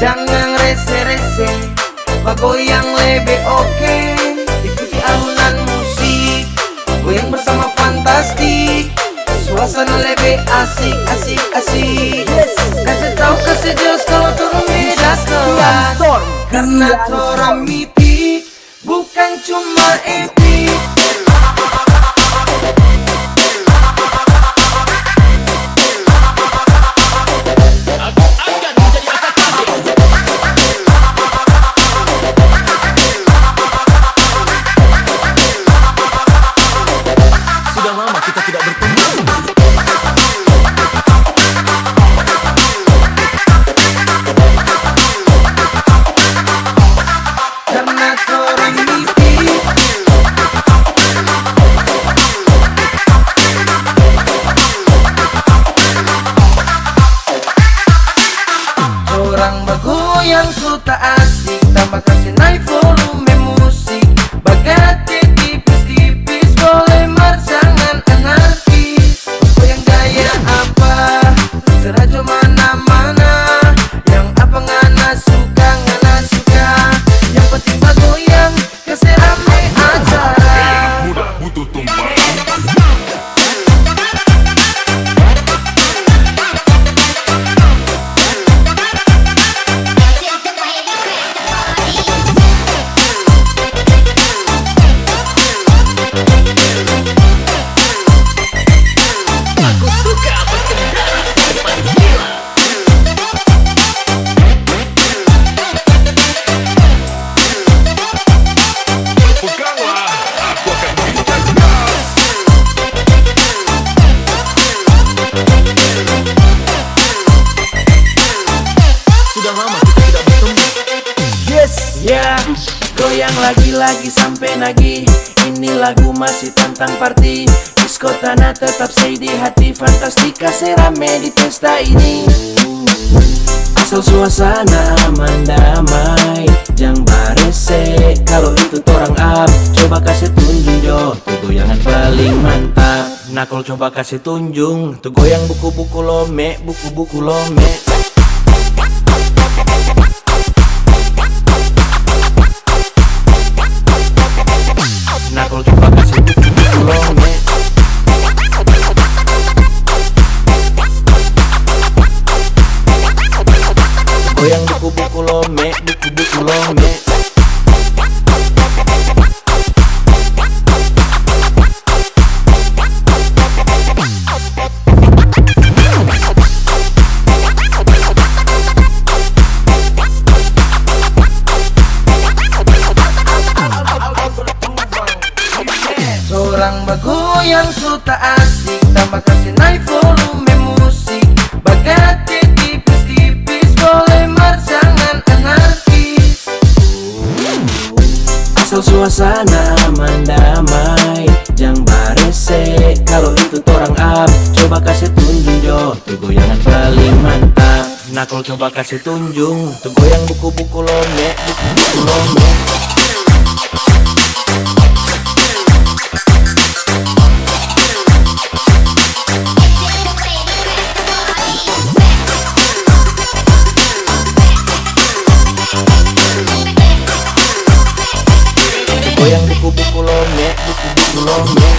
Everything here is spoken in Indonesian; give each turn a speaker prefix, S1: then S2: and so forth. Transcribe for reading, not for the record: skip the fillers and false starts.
S1: Jangan rese-rese, bago yang lebih oke. Ikuti alunan musik, goyang bersama fantastik. Suasana lebih asik, asik, asik. Kasih tahu, kasih jelas kalau turun beda kelas. Karena torang mitik, bukan cuma epic.
S2: Sudah lama kita tidak bertemu.
S1: Karena torang mitik, torang bergoyang suka asik. Tambah kasih naik volume musik, bagate tipis-tipis, boleh mar jangan anarkis. Goyang gaya apa, terserah jo mana-mana. Yang apa ngana suka, ngana suka. Yang penting bergoyang, kasih rame acara.
S3: Muda butuh tumpah.
S2: Aku suka berkendara secepat kilat.
S3: Peganglah, aku akan bincang gas.
S2: Sudah lama kita tidak bertemu.
S1: Yes, ya, goyang lagi-lagi sampai nagih. Ini lagu masih tentang party. Disko tanah tetap stay di hati. Fantastik kasih rame di pesta ini. Asal suasana aman damai, jangan barese. Kalau itu torang up, coba kasih tunjung jo. Tuh goyangan paling mantap. Nah kalau coba kasih tunjung, tuh goyang buku-buku lome, buku-buku lome. Nah kalau coba kasih buku-buku lome. Goyang buku-buku lome, buku-buku lome. Orang bergoyang suka asik, tambah kasih naik volume musik, bagate tipis-tipis, boleh mar jangan anarkis. Asal suasana aman damai, jangan barese. Kalau itu torang up, coba kasih tunjung jo. Tuh goyangan paling mantap. Nah kalau coba kasih tunjung, tuh goyang buku-buku lome, buku-buku lome. Goyang buku-buku lome, buku-buku lome.